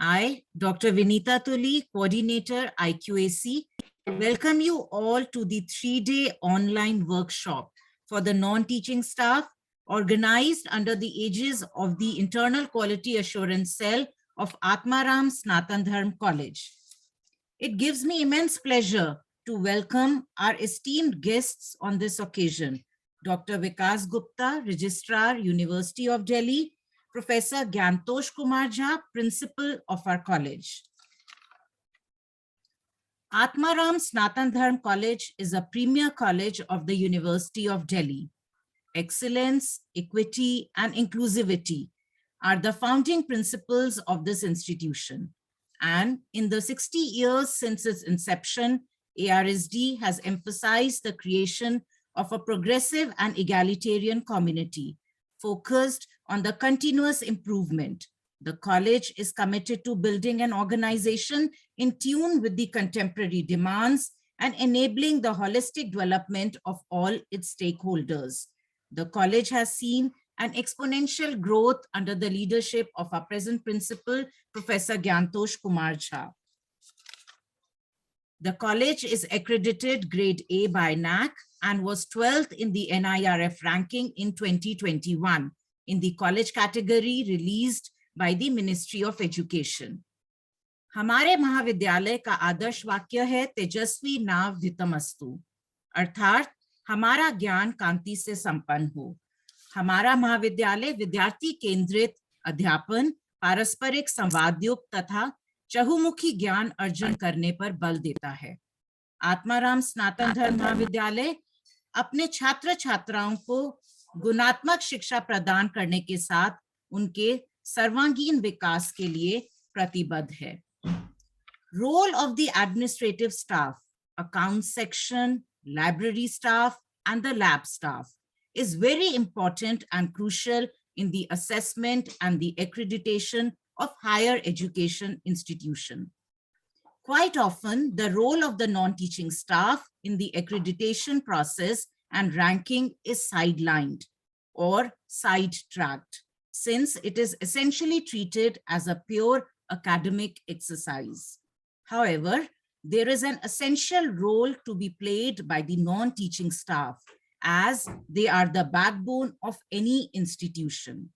I, Dr. Vinita Tuli, Coordinator, IQAC, welcome you all to the 3-day online workshop for the non-teaching staff organized under the aegis of the Internal Quality Assurance Cell of Atmaram Sanatan Dharm College. It gives me immense pleasure to welcome our esteemed guests on this occasion, Dr. Vikas Gupta, Registrar, University of Delhi, Professor Gyantosh Kumar Jha, Principal of our college. Atmaram Sanatan Dharm College is a premier college of the University of Delhi. Excellence, equity, and inclusivity are the founding principles of this institution. And in the 60 years since its inception, ARSD has emphasized the creation of a progressive and egalitarian community focused on the continuous improvement. The college is committed to building an organization in tune with the contemporary demands and enabling the holistic development of all its stakeholders. The college has seen an exponential growth under the leadership of our present principal, Professor Gyantosh Kumar Jha. The college is accredited grade A by NAAC and was 12th in the NIRF ranking in 2021 in the college category released by the Ministry of Education. हमारे महाविद्यालय का आदर्श वाक्य है तेजस्वी नाव धितमस्तु, अर्थात हमारा ज्ञान कांति से संपन्न हो। हमारा महाविद्यालय विद्यार्थी केंद्रित अध्यापन, पारस्परिक संवादयुक्त तथा चहुमुखी ज्ञान अर्जन करने पर बल देता है। आत्माराम सनातन धर्म महाविद्यालय अपने छात्र छात्राओं को गुणात्मक शिक्षा प्रदान करने के साथ उनके सर्वांगीण विकास के लिए प्रतिबद्ध है। Role of the administrative staff, account section, library staff, and the lab staff is very important and crucial in the assessment and the accreditation of higher education institution. Quite often, the role of the non-teaching staff in the accreditation process and ranking is sidelined or sidetracked, since it is essentially treated as a pure academic exercise. However, there is an essential role to be played by the non-teaching staff, as they are the backbone of any institution.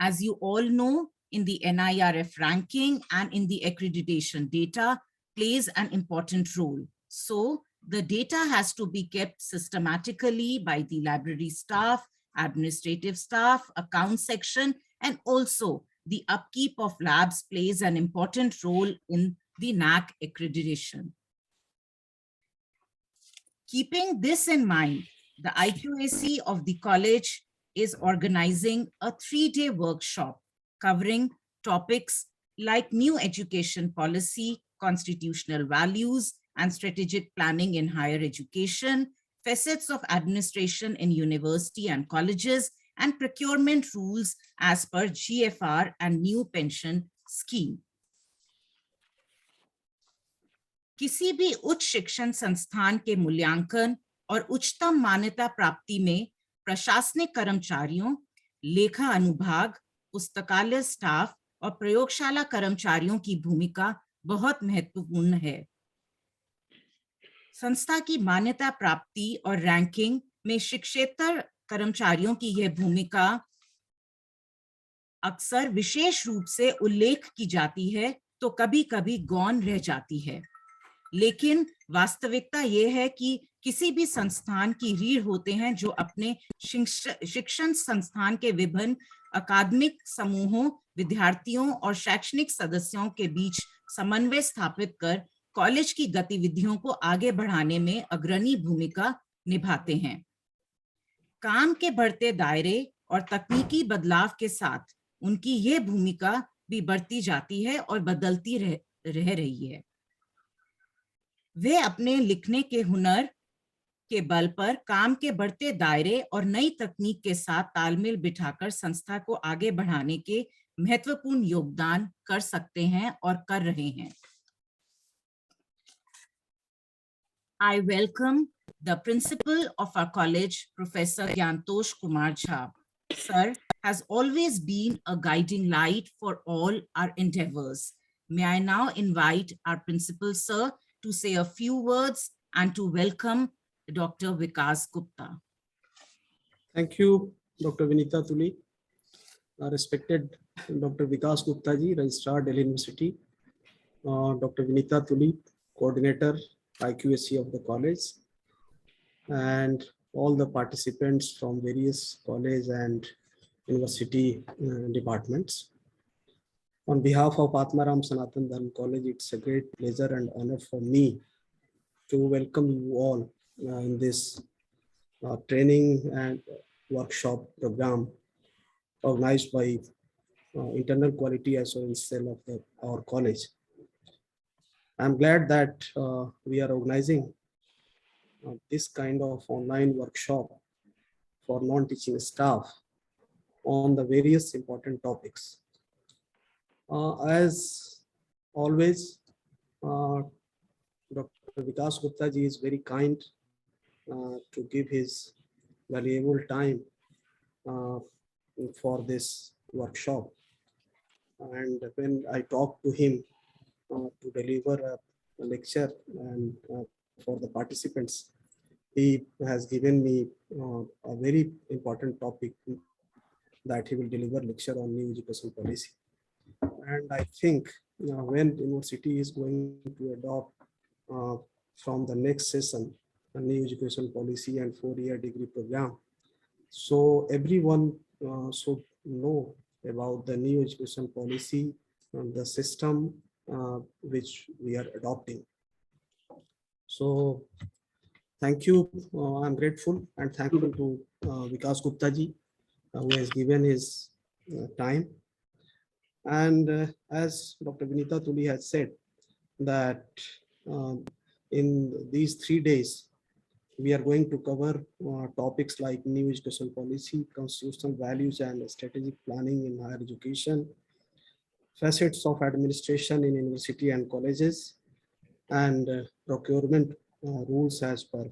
As you all know, in the NIRF ranking and in the accreditation data plays an important role. So the data has to be kept systematically by the library staff, administrative staff, account section, and also the upkeep of labs plays an important role in the NAAC accreditation. Keeping this in mind, the IQAC of the college is organizing a 3-day workshop covering topics like new education policy, constitutional values, and strategic planning in higher education, facets of administration in university and colleges, and procurement rules as per GFR and new pension scheme. किसी भी उच्च शिक्षण संस्थान के मूल्यांकन और उच्चतम मान्यता प्राप्ति में प्रशासनिक कर्मचारियों, लेखा अनुभाग, पुस्तकालय स्टाफ और प्रयोगशाला कर्मचारियों की भूमिका बहुत महत्वपूर्ण है। संस्था की मान्यता प्राप्ति और रैंकिंग में शिक्षेतर कर्मचारियों की यह भूमिका अक्सर विशेष रूप से उल्लेख की जाती है तो कभी-कभी गौण रह जाती है। लेकिन वास्तविकता यह है कि किसी भी संस्थान की रीढ़ होते हैं जो अपने शिक्षण संस्थान के विभिन्न अकादमिक समूहों, विद्यार्थियों और शैक्षणिक सदस्यों के बीच समन्वय स्थापित कर कॉलेज की गतिविधियों को आगे बढ़ाने में अग्रणी भूमिका निभाते हैं। काम के बढ़ते दायरे और तकनीकी बदलाव के साथ उनकी यह भूमिका भी बढ़ती जाती है और बदलती रह रही है। वे अपने लिखने के हुनर के बल पर काम के बढ़ते दायरे और नई तकनीक के साथ तालमेल बिठाकर संस्था को आगे बढ़ाने के महत्वपूर्ण योगदान कर सकते हैं और कर रहे हैं। I welcome the principal of our college, Professor Gyantosh Kumar Jha. Sir, has always been a guiding light for all our endeavors. May I now invite our principal, sir, to say a few words and to welcome Dr. Vikas Gupta. Thank you, Dr. Vinita Tuli. Respected Dr. Vikas Gupta ji, Registrar, Delhi University. Dr. Vinita Tuli, Coordinator, IQAC of the college. And all the participants from various college and university departments. On behalf of Atmaram Sanatan Dharma College, it's a great pleasure and honor for me to welcome you all in this training and workshop program organized by Internal Quality Assurance Cell of our college. I'm glad that we are organizing this kind of online workshop for non-teaching staff on the various important topics. As always, Dr. Vikas Gupta ji is very kind to give his valuable time for this workshop. And when I talked to him to deliver a lecture and for the participants, he has given me a very important topic that he will deliver lecture on new education policy. And I think when university is going to adopt from the next session a new education policy and 4-year degree program, so everyone should know about the new education policy and the system which we are adopting. So thank you. I'm grateful and thankful to Vikas Gupta ji who has given his time. And as Dr. Vinita Tuli has said, that in these 3 days, we are going to cover topics like new education policy, constitutional values and strategic planning in higher education, facets of administration in university and colleges, and procurement rules as per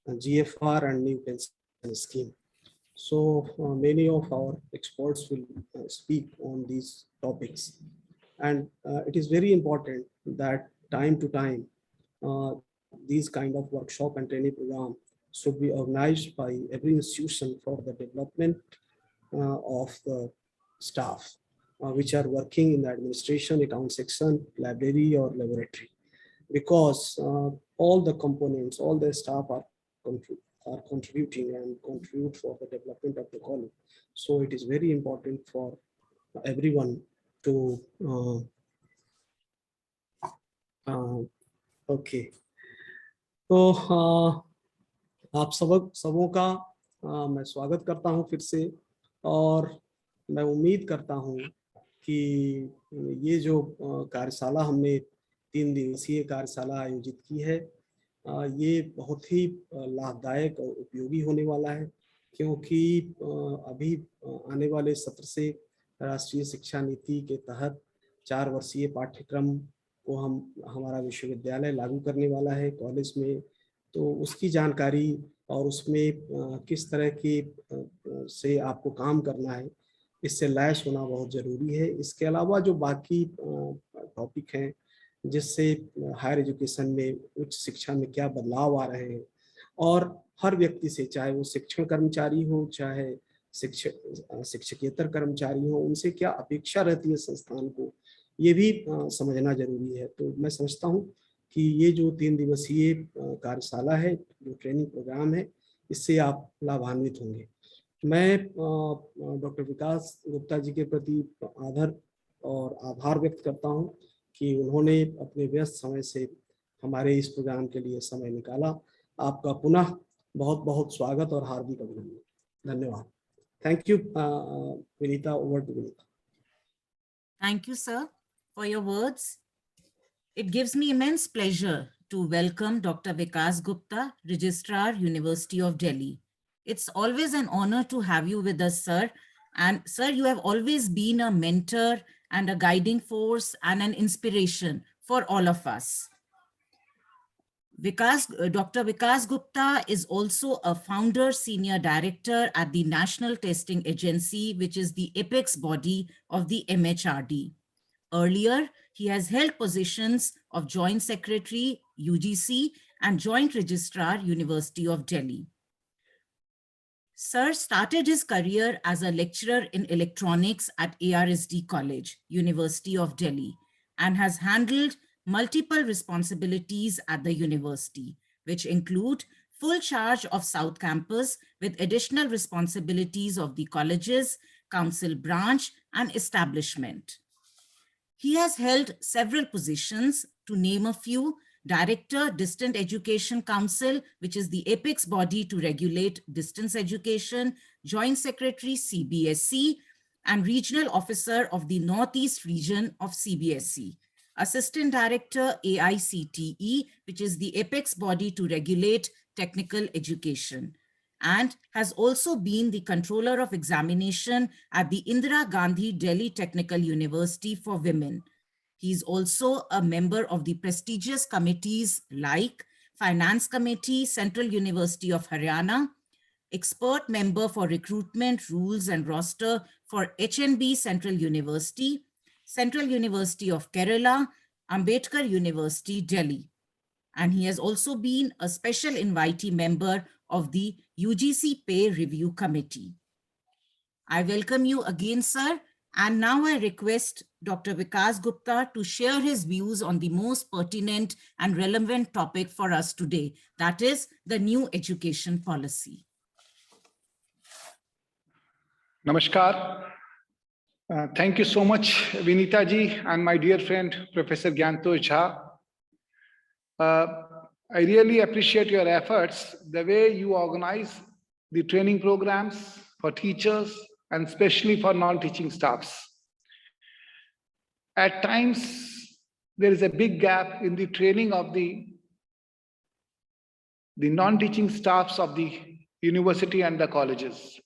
GFR and new pension scheme. So many of our experts will speak on these topics. And it is very important that time to time, these kind of workshop and training program should be organized by every institution for the development of the staff, which are working in the administration, account section, library or laboratory. Because all the components, all the staff are contributing and contribute for the development of the college. So it is very important for everyone to okay. तो आप सबों का मैं स्वागत करता हूं फिर से, और मैं उम्मीद करता हूं कि ये जो कार्यशाला हमने 3 दिवसीय कार्यशाला आयोजित की है, ये बहुत ही लाभदायक और उपयोगी होने वाला है, क्योंकि अभी आने वाले सत्र से राष्ट्रीय शिक्षा नीति के तहत 4 वर्षीय पाठ्यक्रम को हमारा विश्वविद्यालय लागू करने वाला है कॉलेज में। तो उसकी जानकारी और उसमें किस तरह की से आपको काम करना है, इससे लैस होना बहुत ज़रूरी है। इसके अलावा जो बाकी टॉपिक हैं जिससे हायर एजुकेशन में, उच्च शिक्षा में क्या बदलाव आ रहे हैं, और हर व्यक्ति से, चाहे वो शिक्षण कर्मचारी हो, चाहे शिक्षकेतर कर्मचारी हो, उनसे क्या अपेक्षा रहती है संस्थान को, ये भी समझना जरूरी है। तो मैं समझता हूँ कि ये जो 3 दिवसीय कार्यशाला है, जो ट्रेनिंग प्रोग्राम है, इससे आप लाभान्वित होंगे। मैं डॉक्टर विकास गुप्ता जी के प्रति आदर और आभार व्यक्त करता हूँ कि उन्होंने अपने व्यस्त समय से हमारे इस प्रोग्राम के लिए समय निकाला। आपका पुनः बहुत बहुत स्वागत और हार्दिक अभिनंदन। धन्यवाद। Thank you Vineeta, over to Vineeta. Thank you, sir, for your words. It gives me immense pleasure to welcome Dr. Vikas Gupta, Registrar, University of Delhi. It's always an honor to have you with us, sir. And sir, you have always been a mentor and a guiding force and an inspiration for all of us. Dr. Vikas Gupta is also a founder senior director at the National Testing Agency, which is the apex body of the MHRD. Earlier, he has held positions of Joint Secretary, UGC, and Joint Registrar, University of Delhi. Sir started his career as a lecturer in electronics at ARSD College, University of Delhi, and has handled multiple responsibilities at the university, which include full charge of South Campus with additional responsibilities of the colleges, council branch, and establishment. He has held several positions, to name a few: Director, Distant Education Council, which is the apex body to regulate distance education, Joint Secretary, CBSE, and Regional Officer of the Northeast region of CBSE. Assistant Director, AICTE, which is the apex body to regulate technical education, and has also been the Controller of Examination at the Indira Gandhi Delhi Technical University for Women. He is also a member of the prestigious committees like Finance Committee, Central University of Haryana, expert member for recruitment, rules and roster for HNB Central University, Central University of Kerala, Ambedkar University, Delhi. And he has also been a special invitee member of the UGC Pay Review Committee. I welcome you again, sir. And now I request Dr. Vikas Gupta to share his views on the most pertinent and relevant topic for us today, that is the new education policy. Namaskar. Thank you so much, Vinita ji, and my dear friend, Professor Gyantosh Jha. I really appreciate your efforts, the way you organize the training programs for teachers and especially for non-teaching staffs. At times, there is a big gap in the training of the non-teaching staffs of the university and the colleges.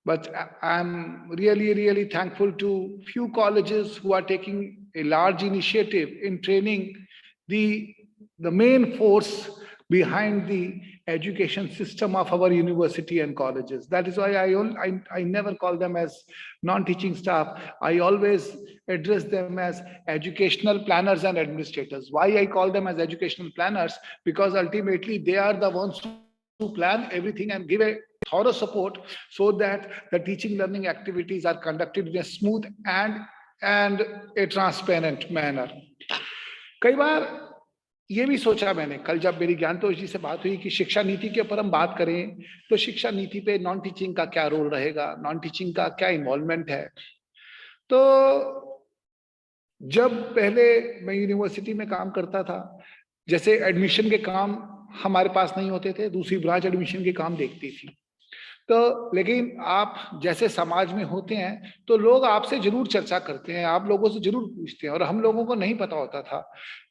But I'm really, really thankful to few colleges who are taking a large initiative in training the main force behind the education system of our university and colleges. That is why I never call them as non-teaching staff. I always address them as educational planners and administrators. Why I call them as educational planners? Because ultimately they are the ones who plan everything and give a thorough support so that the teaching learning activities are conducted in a smooth and a transparent manner. कई बार ये भी सोचा मैंने, कल जब मेरी ज्ञानतोष जी से बात हुई कि शिक्षा नीति के ऊपर हम बात करें तो शिक्षा नीति पे नॉन टीचिंग का क्या रोल रहेगा, नॉन टीचिंग का क्या इन्वॉल्वमेंट है। तो जब पहले मैं यूनिवर्सिटी में काम करता था, जैसे एडमिशन के काम हमारे पास नहीं होते थे, दूसरी ब्रांच एडमिशन के काम देखती थी। तो लेकिन आप जैसे समाज में होते हैं तो लोग आपसे जरूर चर्चा करते हैं, आप लोगों से जरूर पूछते हैं, और हम लोगों को नहीं पता होता था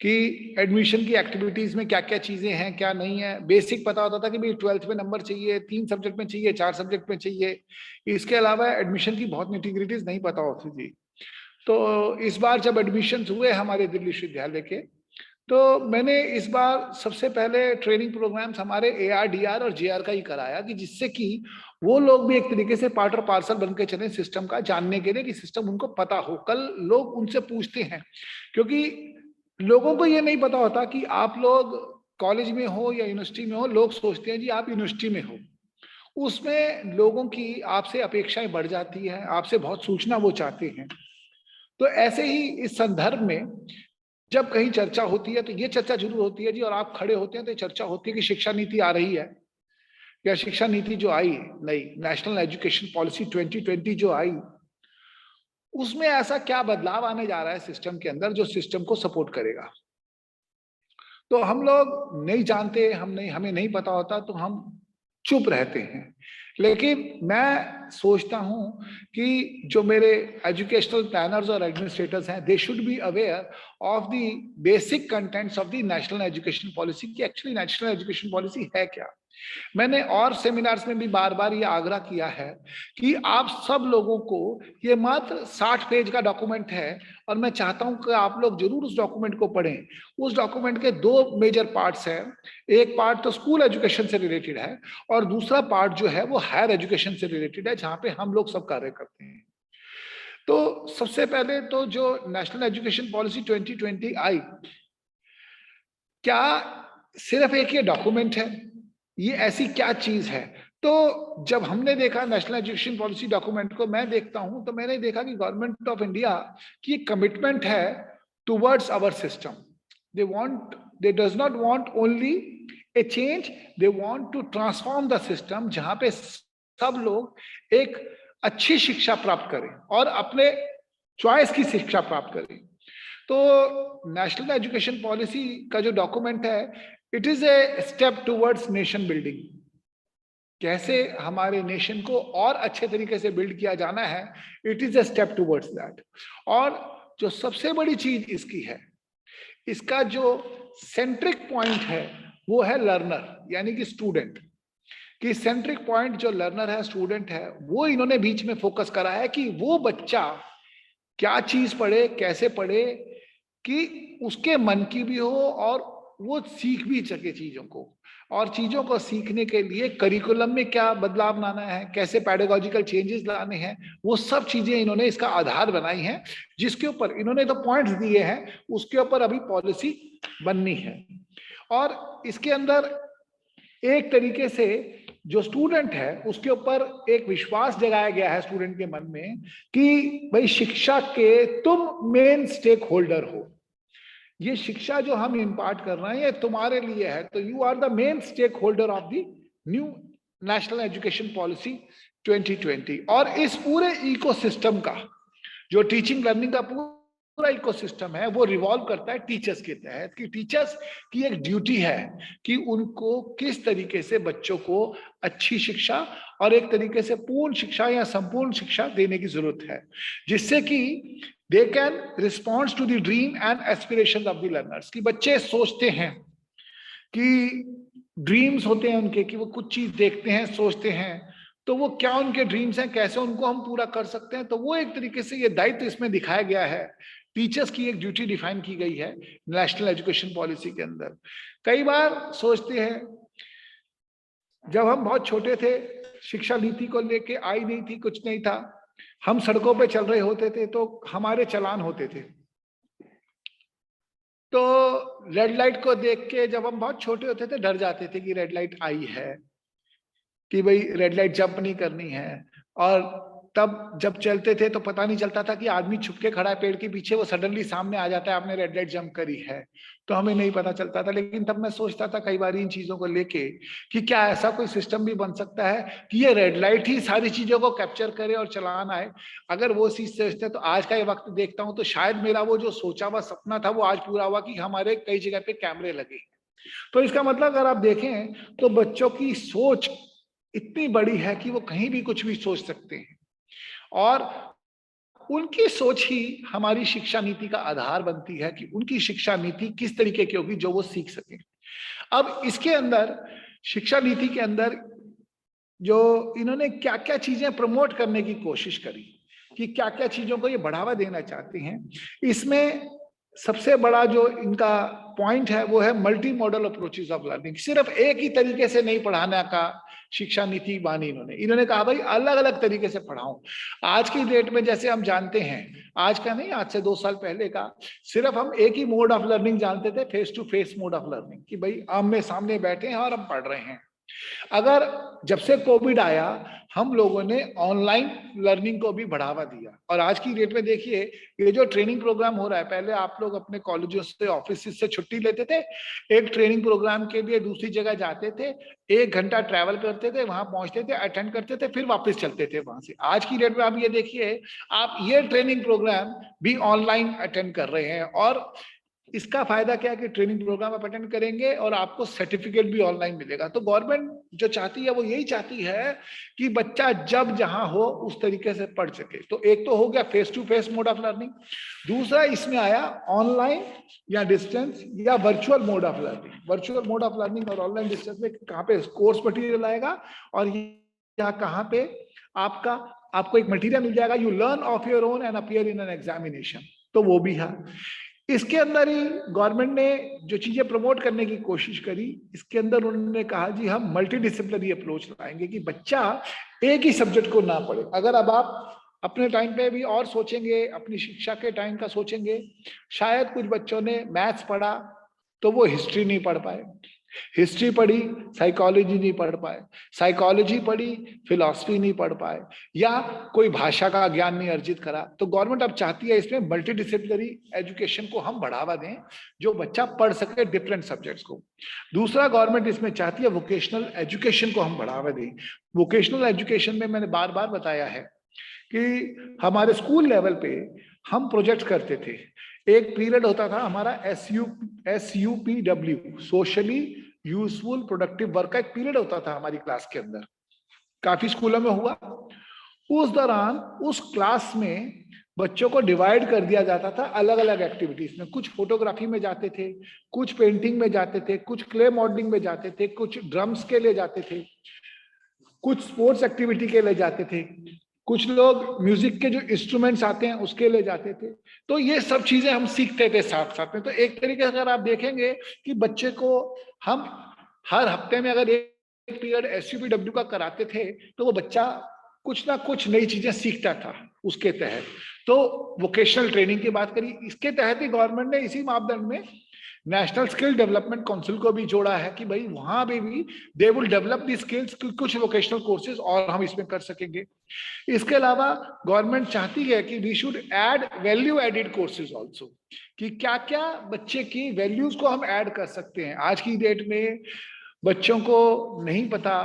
कि एडमिशन की एक्टिविटीज में क्या क्या चीजें हैं, क्या नहीं है। बेसिक पता होता था कि भाई 12th में नंबर चाहिए, 3 सब्जेक्ट में चाहिए, 4 सब्जेक्ट में चाहिए। इसके अलावा एडमिशन की बहुत निटिग्रिटीज नहीं पता होती थी। तो इस बार जब एडमिशन हुए हमारे दिल्ली विश्वविद्यालय के, तो मैंने इस बार सबसे पहले ट्रेनिंग प्रोग्राम्स हमारे ARDR और JR का ही कराया, कि जिससे कि वो लोग भी एक तरीके से पार्ट और पार्सल बन के चले सिस्टम का, जानने के लिए कि सिस्टम उनको पता हो। कल लोग उनसे पूछते हैं, क्योंकि लोगों को ये नहीं पता होता कि आप लोग कॉलेज में हो या यूनिवर्सिटी में हो। लोग सोचते हैं जी आप यूनिवर्सिटी में हो, उसमें लोगों की आपसे अपेक्षाएं बढ़ जाती है, आपसे बहुत सूचना वो चाहते हैं। तो ऐसे ही इस संदर्भ में जब कहीं चर्चा होती है तो ये चर्चा जरूर होती है जी, और आप खड़े होते हैं तो चर्चा होती है कि शिक्षा नीति आ रही है, या शिक्षा नीति जो आई नई नेशनल एजुकेशन पॉलिसी 2020 जो आई, उसमें ऐसा क्या बदलाव आने जा रहा है सिस्टम के अंदर जो सिस्टम को सपोर्ट करेगा। तो हम लोग नहीं जानते, हमें नहीं पता होता, तो हम चुप रहते हैं। लेकिन मैं सोचता हूं कि जो मेरे एजुकेशनल प्लानर्स और एडमिनिस्ट्रेटर्स हैं, they should be aware of the basic contents of the national education policy, कि एक्चुअली नेशनल एजुकेशन पॉलिसी है क्या। मैंने और सेमिनार्स में भी बार बार ये आग्रह किया है कि आप सब लोगों को, ये मात्र 60 पेज का डॉक्यूमेंट है और मैं चाहता हूं कि आप लोग जरूर उस डॉक्यूमेंट को पढ़ें। उस डॉक्यूमेंट के 2 मेजर पार्ट्स हैं। एक पार्ट तो स्कूल एजुकेशन से रिलेटेड है और दूसरा पार्ट जो है वो हायर एजुकेशन से रिलेटेड है, जहां पे हम लोग सब कार्य करते हैं। तो सबसे पहले तो जो नेशनल एजुकेशन पॉलिसी 2020 आई, क्या सिर्फ एक ये डॉक्यूमेंट है? ये ऐसी क्या चीज है? तो जब हमने देखा नेशनल एजुकेशन पॉलिसी डॉक्यूमेंट को, मैं देखता हूं तो मैंने देखा कि गवर्नमेंट ऑफ इंडिया की कमिटमेंट है towards our system. They does not want only a change, they want to transform the system, जहां पे सब लोग एक अच्छी शिक्षा प्राप्त करें और अपने चॉइस की शिक्षा प्राप्त करें। तो नेशनल एजुकेशन पॉलिसी का जो डॉक्यूमेंट है, it is a step towards nation building. कैसे हमारे नेशन को और अच्छे तरीके से बिल्ड किया जाना है, it is a step towards that. और जो सबसे बड़ी चीज इसकी है, इसका जो सेंट्रिक पॉइंट है वो है लर्नर, यानी कि स्टूडेंट कि सेंट्रिक पॉइंट जो लर्नर है, स्टूडेंट है, वो इन्होंने बीच में फोकस करा है कि वो बच्चा क्या चीज पढ़े, कैसे पढ़े कि उसके मन की भी हो और वो सीख भी सके चीजों को। और चीजों को सीखने के लिए करिकुलम में क्या बदलाव लाना है, कैसे पेडागोजिकल चेंजेस लाने हैं, वो सब चीजें इन्होंने इसका आधार बनाई हैं, जिसके ऊपर इन्होंने तो पॉइंट्स दिए हैं, उसके ऊपर अभी पॉलिसी बननी है। और इसके अंदर एक तरीके से जो स्टूडेंट है उसके ऊपर एक विश्वास जगाया गया है स्टूडेंट के मन में कि भाई शिक्षा के तुम मेन स्टेक होल्डर हो। ये शिक्षा जो हम इम्पार्ट कर रहे हैं ये तुम्हारे लिए है, तो you are the main stakeholder of the new national education policy 2020। और इस पूरे इकोसिस्टम का, जो टीचिंग लर्निंग का पूरा इकोसिस्टम है, वो रिवॉल्व करता है टीचर्स के तहत कि टीचर्स की एक ड्यूटी है कि उनको किस तरीके से बच्चों को अच्छी शिक्षा और एक तरीके से पूर्ण शिक्षा या संपूर्ण शिक्षा देने की जरूरत है, जिससे कि they can respond to the dream and aspirations of the learners। कि बच्चे सोचते हैं कि ड्रीम्स होते हैं उनके, कि वो कुछ चीज देखते हैं, सोचते हैं, तो वो क्या उनके ड्रीम्स हैं, कैसे उनको हम पूरा कर सकते हैं। तो वो एक तरीके से ये दायित्व इसमें दिखाया गया है, टीचर्स की एक ड्यूटी डिफाइन की गई है नेशनल एजुकेशन पॉलिसी के अंदर। कई बार सोचते हैं, जब हम बहुत छोटे थे, शिक्षा नीति को लेके आई नहीं थी, कुछ नहीं था, हम सड़कों पे चल रहे होते थे तो हमारे चालान होते थे। तो रेड लाइट को देख के जब हम बहुत छोटे होते थे डर जाते थे कि रेड लाइट आई है, कि भाई रेड लाइट जंप नहीं करनी है। और तब जब चलते थे तो पता नहीं चलता था कि आदमी छुप के खड़ा है पेड़ के पीछे, वो सडनली सामने आ जाता है, आपने रेड लाइट जंप करी है, तो हमें नहीं पता चलता था। लेकिन तब मैं सोचता था कई बार इन चीजों को लेके कि क्या ऐसा कोई सिस्टम भी बन सकता है कि ये रेड लाइट ही सारी चीजों को कैप्चर करे और चलान आए। अगर वो चीज सोचते तो आज का ये वक्त देखता हूं तो शायद मेरा वो जो सोचा हुआ सपना था वो आज पूरा हुआ कि हमारे कई जगह पे कैमरे लगे। तो इसका मतलब अगर आप देखें तो बच्चों की सोच इतनी बड़ी है कि वो कहीं भी कुछ भी सोच सकते हैं, और उनकी सोच ही हमारी शिक्षा नीति का आधार बनती है कि उनकी शिक्षा नीति किस तरीके की होगी जो वो सीख सके। अब इसके अंदर शिक्षा नीति के अंदर जो इन्होंने क्या क्या चीजें प्रमोट करने की कोशिश करी, कि क्या क्या चीजों को ये बढ़ावा देना चाहते हैं, इसमें सबसे बड़ा जो इनका पॉइंट है वो है multi modal approaches of learning. सिर्फ एक ही तरीके से नहीं पढ़ाने का शिक्षा नीति बानी इन्होंने कहा भाई अलग अलग तरीके से पढ़ाऊं। आज की डेट में जैसे हम जानते हैं, आज का नहीं, आज से 2 साल पहले का, सिर्फ हम एक ही मोड ऑफ लर्निंग जानते थे, face to face mode of learning, कि भाई आमने सामने बैठे हैं और हम पढ़ रहे हैं। अगर जब से कोविड आया हम लोगों ने ऑनलाइन लर्निंग को भी बढ़ावा दिया, और आज की डेट में देखिए ये जो ट्रेनिंग प्रोग्राम हो रहा है, पहले आप लोग अपने कॉलेजों से ऑफिस से छुट्टी लेते थे, एक ट्रेनिंग प्रोग्राम के लिए दूसरी जगह जाते थे, 1 घंटा ट्रैवल करते थे, वहां पहुंचते थे, अटेंड करते थे, फिर वापस चलते थे वहां से। आज की डेट में आप ये देखिए, आप ये ट्रेनिंग प्रोग्राम भी ऑनलाइन अटेंड कर रहे हैं, और इसका फायदा क्या है कि ट्रेनिंग प्रोग्राम आप अटेंड करेंगे और आपको सर्टिफिकेट भी ऑनलाइन मिलेगा। तो गवर्नमेंट जो चाहती है वो यही चाहती है कि बच्चा जब जहां हो उस तरीके से पढ़ सके। तो एक तो हो गया face to face mode of learning, दूसरा इसमें आया ऑनलाइन या डिस्टेंस या virtual mode of learning. Virtual mode of learning और ऑनलाइन डिस्टेंस में कहाँ पे कोर्स मटेरियल आएगा और या कहाँ पे आपको एक मटेरियल मिल जाएगा, you learn of your own and appear in an examination, तो वो भी है। इसके अंदर ही गवर्नमेंट ने जो चीजें प्रमोट करने की कोशिश करी, इसके अंदर उन्होंने कहा जी हम मल्टी डिसिप्लिनरी अप्रोच लाएंगे कि बच्चा एक ही सब्जेक्ट को ना पढ़े। अगर अब आप अपने टाइम पे भी और सोचेंगे, अपनी शिक्षा के टाइम का सोचेंगे, शायद कुछ बच्चों ने मैथ्स पढ़ा तो वो हिस्ट्री नहीं पढ़ पाए, हिस्ट्री पढ़ी साइकोलॉजी नहीं पढ़ पाए, साइकोलॉजी पढ़ी फिलॉसफी नहीं पढ़ पाए, या कोई भाषा का ज्ञान नहीं अर्जित करा। तो गवर्नमेंट अब चाहती है इसमें मल्टी डिसिप्लिनरी एजुकेशन को हम बढ़ावा दें, जो बच्चा पढ़ सके डिफरेंट सब्जेक्ट्स को। दूसरा गवर्नमेंट इसमें चाहती है वोकेशनल एजुकेशन को हम बढ़ावा दें। वोकेशनल एजुकेशन में मैंने बार बार बताया है कि हमारे स्कूल लेवल पे हम प्रोजेक्ट करते थे। एक पीरियड होता था हमारा SUPW, socially useful productive work का एक पीरियड होता था हमारी क्लास के अंदर, काफी स्कूलों में हुआ। उस दौरान उस क्लास में बच्चों को डिवाइड कर दिया जाता था अलग अलग एक्टिविटीज में। कुछ फोटोग्राफी में जाते थे, कुछ पेंटिंग में जाते थे, कुछ क्ले मॉडलिंग में जाते थे, कुछ ड्रम्स के लिए जाते थे, कुछ स्पोर्ट्स एक्टिविटी के लिए जाते थे, कुछ लोग म्यूजिक के जो इंस्ट्रूमेंट्स आते हैं उसके लिए जाते थे। तो ये सब चीजें हम सीखते थे साथ साथ में। तो एक तरीके से अगर आप देखेंगे कि बच्चे को हम हर हफ्ते में अगर एक पीरियड SUPW का कराते थे तो वो बच्चा कुछ ना कुछ नई चीजें सीखता था उसके तहत। तो वोकेशनल ट्रेनिंग की बात करी, इसके तहत ही गवर्नमेंट ने इसी मापदंड में नेशनल स्किल डेवलपमेंट काउंसिल को भी जोड़ा है कि भाई वहां पे भी they will develop the skills, कुछ वोकेशनल कोर्सेज और हम इसमें कर सकेंगे। इसके अलावा गवर्नमेंट चाहती है कि we should add value added courses also, कि क्या क्या बच्चे की वैल्यूज को हम ऐड कर सकते हैं। आज की डेट में बच्चों को नहीं पता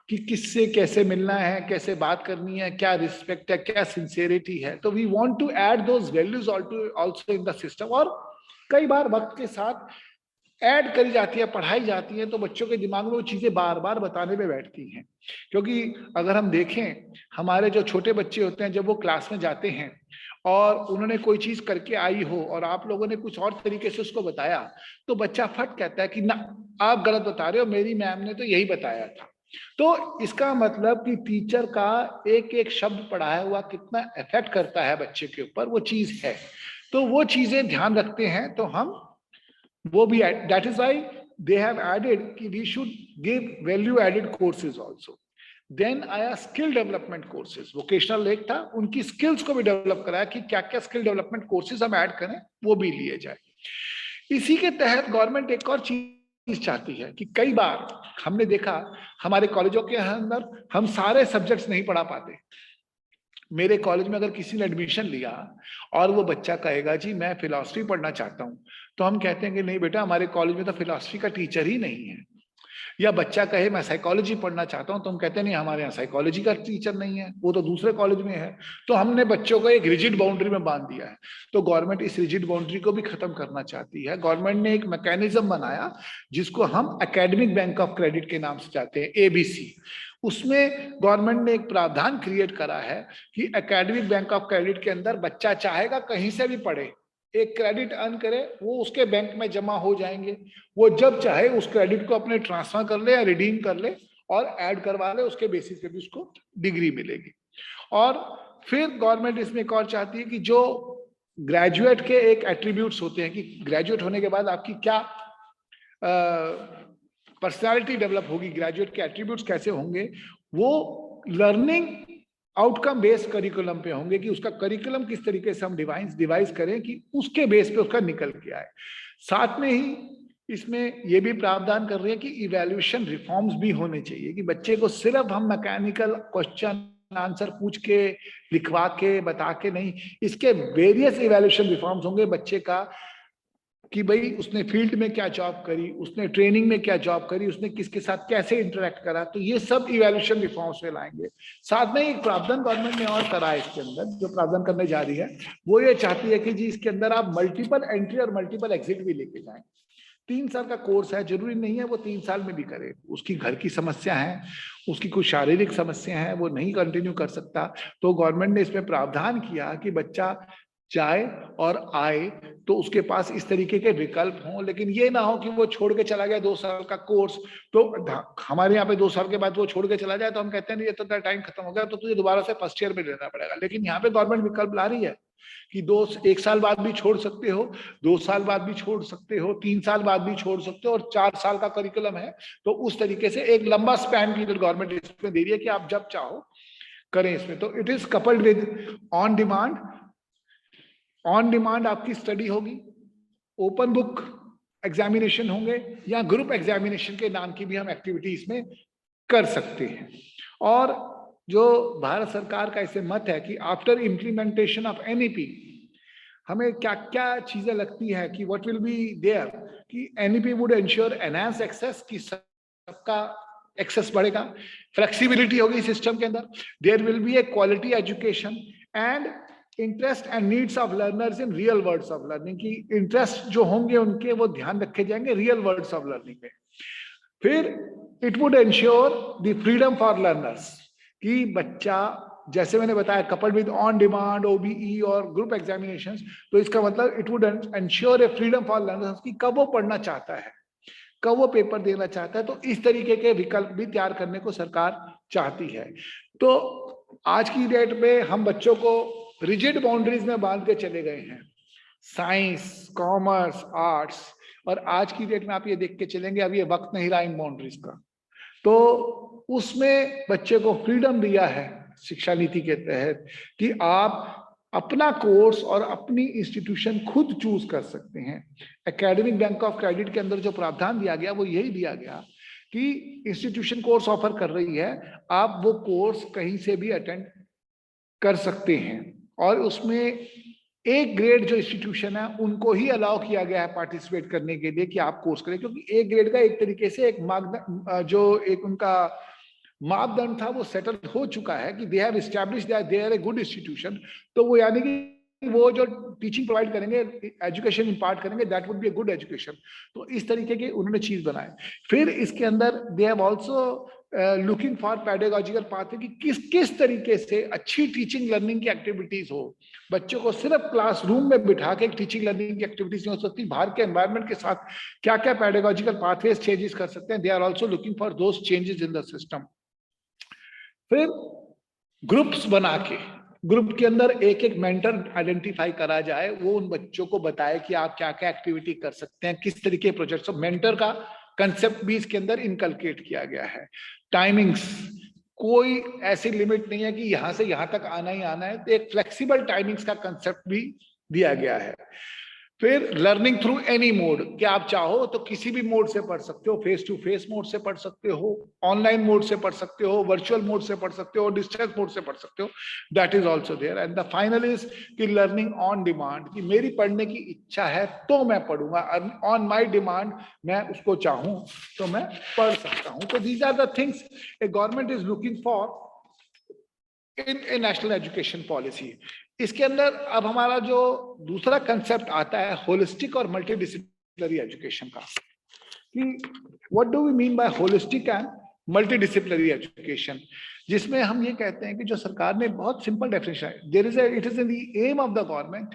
कि किससे कैसे मिलना है, कैसे बात करनी है, क्या रिस्पेक्ट है, क्या सिंसियरिटी है। तो we want to add those values also in the system. और कई बार वक्त के साथ ऐड करी जाती है, पढ़ाई जाती है, तो बच्चों के दिमाग में वो चीजें बार बार बताने में बैठती हैं। क्योंकि अगर हम देखें हमारे जो छोटे बच्चे होते हैं, जब वो क्लास में जाते हैं और उन्होंने कोई चीज करके आई हो और आप लोगों ने कुछ और तरीके से उसको बताया, तो बच्चा फट कहता है कि ना आप गलत बता रहे हो, मेरी मैम ने तो यही बताया था। तो इसका मतलब कि टीचर का एक एक शब्द पढ़ाया हुआ कितना इफेक्ट करता है बच्चे के ऊपर, वो चीज है। तो वो चीजें ध्यान रखते हैं तो हम वो भी, that is why they have added कि we should give value added courses also. Then आया स्किल डेवलपमेंट कोर्सेज, वोकेशनल एक था, उनकी स्किल्स को भी डेवलप कराया कि क्या क्या स्किल डेवलपमेंट कोर्सेज हम ऐड करें, वो भी लिए जाए। इसी के तहत गवर्नमेंट एक और चीज चाहती है कि कई बार हमने देखा हमारे कॉलेजों के अंदर हम सारे सब्जेक्ट्स नहीं पढ़ा पाते। मेरे कॉलेज में अगर किसी ने एडमिशन लिया और वो बच्चा कहेगा जी मैं फिलॉसफी पढ़ना चाहता हूँ, तो हम कहते हैं कि नहीं बेटा हमारे कॉलेज में तो फिलॉसफी का टीचर ही नहीं है। या बच्चा कहे मैं साइकोलॉजी पढ़ना चाहता हूँ, तो हम कहते हैं नहीं हमारे यहाँ साइकोलॉजी का टीचर नहीं है, वो तो दूसरे कॉलेज में है। तो हमने बच्चों को एक रिजिड बाउंड्री में बांध दिया है। तो गवर्नमेंट इस रिजिड बाउंड्री को भी खत्म करना चाहती है। गवर्नमेंट ने एक मैकेनिज्म बनाया जिसको हम एकेडमिक बैंक ऑफ क्रेडिट के नाम से चाहते हैं, ABC। उसमें गवर्नमेंट ने एक प्रावधान क्रिएट करा है कि एकेडमिक बैंक ऑफ क्रेडिट के अंदर बच्चा चाहेगा कहीं से भी पढ़े, एक क्रेडिट अर्न करे, वो उसके बैंक में जमा हो जाएंगे। वो जब चाहे उस क्रेडिट को अपने ट्रांसफर कर ले या रिडीम कर ले और ऐड करवा ले, उसके बेसिस पे भी उसको डिग्री मिलेगी। और फिर गवर्नमेंट इसमें एक और चाहती है कि जो ग्रेजुएट के एक एट्रीब्यूट्स होते हैं कि ग्रेजुएट होने के बाद आपकी क्या पर्सनालिटी डेवलप होगी, ग्रेजुएट के एट्रीब्यूट्स कैसे होंगे, वो लर्निंग आउटकम बेस्ड करिकुलम पे होंगे कि उसका करिकुलम किस तरीके से हम डिवाइस करें कि उसके बेस पे उसका निकल के आए। साथ में ही इसमें ये भी प्रावधान कर रहे हैं कि इवैल्यूएशन रिफॉर्म्स भी होने चाहिए, कि बच्चे को सिर्फ हम मैकेनिकल क्वेश्चन आंसर पूछ के लिखवा के बता के नहीं, इसके वेरियस इवैल्यूएशन रिफॉर्म्स होंगे। बच्चे का कि भाई उसने फील्ड में क्या जॉब करी, उसने ट्रेनिंग में क्या जॉब करी, उसने किसके साथ कैसे इंटरेक्ट करा, तो ये सब इवैल्यूएशन रिफॉर्म्स में लाएंगे। साथ में एक प्रावधान गवर्नमेंट ने और करा है इसके अंदर, जो प्रावधान करने जा रही है वो ये चाहती है कि जी इसके अंदर आप मल्टीपल एंट्री और मल्टीपल एग्जिट भी लेके जाएं। 3 साल का कोर्स है, जरूरी नहीं है वो 3 साल में भी करे, उसकी घर की समस्या है, उसकी कुछ शारीरिक समस्या है, वो नहीं कंटिन्यू कर सकता, तो गवर्नमेंट ने इसमें प्रावधान किया कि बच्चा जाए और आए तो उसके पास इस तरीके के विकल्प हों। लेकिन ये ना हो कि वो छोड़ के चला गया 2 साल का कोर्स, तो हमारे यहाँ पे 2 साल के बाद वो छोड़ के चला जाए तो हम कहते हैं नहीं ये तो टाइम खत्म हो गया, तो तुझे दोबारा से फर्स्ट ईयर में लेना पड़ेगा। लेकिन यहाँ पे गवर्नमेंट विकल्प ला रही है कि 1 साल बाद भी छोड़ सकते हो, 2 साल बाद भी छोड़ सकते हो, 3 साल बाद भी छोड़ सकते हो, और 4 साल का करिकुलम है, तो उस तरीके से एक लंबा स्पैन पीरियड गवर्नमेंट इसमें दे रही है कि आप जब चाहो करें इसमें। तो it is coupled with on demand. On demand आपकी स्टडी होगी, ओपन बुक एग्जामिनेशन होंगे, या ग्रुप एग्जामिनेशन के नाम की भी हम एक्टिविटी इसमें कर सकते हैं। और जो भारत सरकार का इसे मत है कि आफ्टर इम्प्लीमेंटेशन ऑफ एनईपी हमें क्या क्या चीजें लगती है कि व्हाट विल बी देयर, कि NEP would ensure enhance access, कि सबका एक्सेस बढ़ेगा, फ्लेक्सिबिलिटी होगी सिस्टम के अंदर, there will be a quality education and interest and needs of learners in real words of learning, की इंटरेस्ट जो होंगे उनके वो ध्यान रखे जाएंगे रियल वर्ड्स ऑफ लर्निंग में। फिर it would ensure the freedom for learners, कि बच्चा, जैसे मैंने बताया coupled with on demand, OBE और ग्रुप एग्जामिनेशंस, तो इसका मतलब it would ensure A freedom for learners, कि कब वो पढ़ना चाहता है, कब वो पेपर देना चाहता है, तो इस तरीके के विकल्प भी तैयार करने को सरकार चाहती है। तो आज की डेट में हम बच्चों को रिजिड बाउंड्रीज में बांध के चले गए हैं, साइंस, कॉमर्स, आर्ट्स, और आज की डेट में आप ये देख के चलेंगे अब ये वक्त नहीं रहा इन बाउंड्रीज का, तो उसमें बच्चे को फ्रीडम दिया है शिक्षा नीति के तहत कि आप अपना कोर्स और अपनी इंस्टीट्यूशन खुद चूज कर सकते हैं। एकेडमिक बैंक ऑफ क्रेडिट के अंदर जो प्रावधान दिया गया वो यही दिया गया कि इंस्टीट्यूशन कोर्स ऑफर कर रही है, आप वो कोर्स कहीं से भी अटेंड कर सकते हैं, और उसमें एक ग्रेड जो इंस्टीट्यूशन है उनको ही अलाउ किया गया है पार्टिसिपेट करने के लिए कि आप कोर्स करें, क्योंकि एक ग्रेड का एक तरीके से एक मापदंड, जो एक उनका मापदंड था वो सेटल हो चुका है कि they have established that they are a good institution, तो वो यानी कि वो जो टीचिंग प्रोवाइड करेंगे, एजुकेशन इंपार्ट करेंगे, that would be a good education. तो इस तरीके के उन्होंने चीज बनाए। फिर इसके अंदर they have also looking for pedagogical pathway, कि किस किस तरीके से अच्छी टीचिंग लर्निंग की एक्टिविटीज हो। बच्चों को सिर्फ क्लासरूम में बिठा के टीचिंग लर्निंग की एक्टिविटीज नहीं हो सकती, बाहर के एनवायरनमेंट के साथ क्या क्या पेडागोजिकल पाथवेज चेंजेस कर सकते हैं, they are also looking for those changes in the system. फिर ग्रुप्स बना के, ग्रुप के अंदर एक एक मेंटर आइडेंटिफाई करा जाए, वो उन बच्चों को बताए कि आप क्या क्या एक्टिविटी कर सकते हैं, किस तरीके के प्रोजेक्ट्स। मेंटर का कंसेप्ट भी इसके अंदर इनकलकेट किया गया है। टाइमिंग्स, कोई ऐसी लिमिट नहीं है कि यहां से यहां तक आना ही आना है, तो एक फ्लेक्सिबल टाइमिंग्स का कंसेप्ट भी दिया गया है। फिर लर्निंग थ्रू एनी मोड, कि आप चाहो तो किसी भी मोड से पढ़ सकते हो, फेस टू फेस मोड से पढ़ सकते हो, ऑनलाइन मोड से पढ़ सकते हो, वर्चुअल मोड से पढ़ सकते हो, डिस्टेंस मोड से पढ़ सकते हो, that is also there. And the final is कि लर्निंग ऑन डिमांड, कि मेरी पढ़ने की इच्छा है तो मैं पढ़ूंगा, ऑन माई डिमांड, मैं उसको चाहूं तो मैं पढ़ सकता हूं। तो these are the things a government is looking for in a national education policy. इसके अंदर अब हमारा जो दूसरा कंसेप्ट आता है होलिस्टिक और मल्टीडिसिप्लिनरी एजुकेशन का, कि what do we mean by holistic and multidisciplinary education, जिसमें हम ये कहते हैं कि जो सरकार ने बहुत सिंपल डेफिनेशन है, there is it is in the aim of the government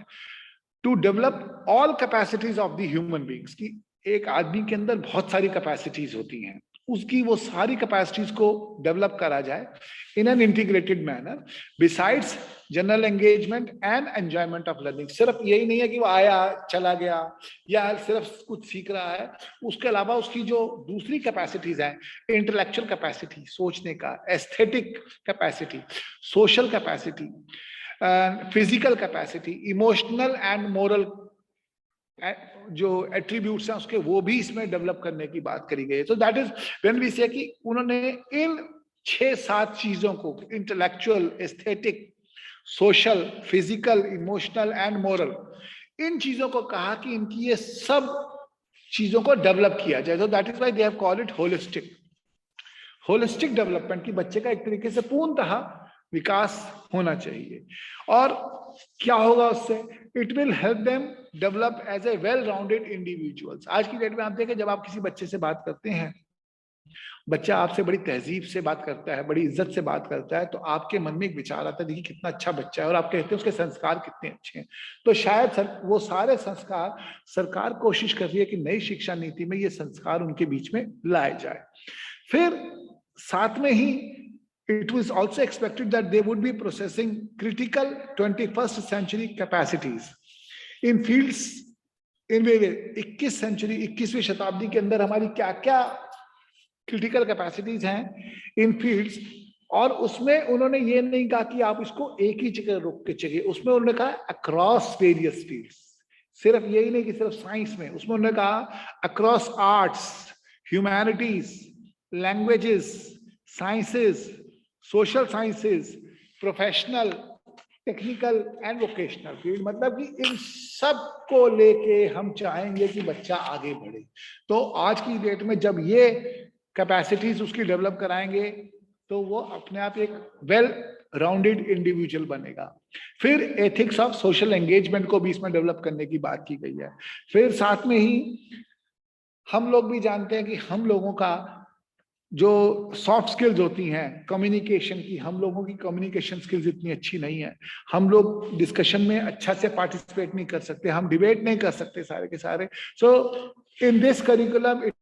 to develop all capacities of the human beings, की एक आदमी के अंदर बहुत सारी कैपेसिटीज होती हैं, उसकी वो सारी कैपेसिटीज को डेवलप करा जाए in an integrated manner, besides general engagement and enjoyment of learning. सिर्फ यही नहीं है कि वो आया चला गया या सिर्फ कुछ सीख रहा है, उसके अलावा उसकी जो दूसरी कैपेसिटीज हैं, इंटेलेक्चुअल कैपेसिटी सोचने का, aesthetic capacity, social capacity, physical capacity, emotional and moral जो एट्रीब्यूट्स हैं उसके, वो भी इसमें डेवलप करने की बात करी गई है। तो दैट इज व्हेन वी से कि उन्होंने इन 6-7 चीजों को, intellectual, aesthetic, social, physical, emotional and moral, इन चीजों को कहा कि इनकी ये सब चीजों को डेवलप किया जाए। तो that is why they have called it holistic development, की बच्चे का एक तरीके से पूर्णतः विकास होना चाहिए। और क्या होगा उससे? It will help them develop as a well rounded individuals. आज की डेट में आप देखें, जब आप किसी बच्चे से बात करते हैं, बच्चा आपसे बड़ी तहजीब से बात करता है, बड़ी इज्जत से बात करता है, तो आपके मन में एक विचार आता है, देखिए कितना अच्छा बच्चा है, और आप कहते हैं उसके संस्कार कितने अच्छे हैं। तो शायद वो सारे संस्कार सरकार कोशिश कर रही है कि नई शिक्षा नीति में ये संस्कार उनके बीच में लाए जाए। फिर साथ में ही it was also expected that they would be processing critical 21st century capacities in fields in 21वीं शताब्दी के अंदर हमारी क्या क्या क्रिटिकल कैपेसिटीज हैं इन फील्ड्स। और उसमें उन्होंने ये नहीं कहा कि आप इसको एक ही जगह रोक के चलिए, उसमें उन्होंने कहा अक्रॉस वेरियस फील्ड्स। सिर्फ यही नहीं कि सिर्फ साइंस में, उसमें उन्होंने कहा across arts, humanities, languages, sciences, social sciences, professional, technical and vocational field. मतलब कि इन सब को लेके हम चाहेंगे कि बच्चा आगे बढ़े। तो आज की डेट में जब ये कैपेसिटीज उसकी डेवलप कराएंगे तो वो अपने आप एक वेल राउंडेड इंडिविजुअल बनेगा। फिर एथिक्स ऑफ सोशल एंगेजमेंट को भी इसमें डेवलप करने की बात की गई है। फिर साथ में ही हम लोग भी जानते हैं कि हम लोगों का जो सॉफ्ट स्किल्स होती हैं कम्युनिकेशन की, हम लोगों की कम्युनिकेशन स्किल्स इतनी अच्छी नहीं है, हम लोग डिस्कशन में अच्छा से पार्टिसिपेट नहीं कर सकते, हम डिबेट नहीं कर सकते सारे के सारे। So in this curriculum it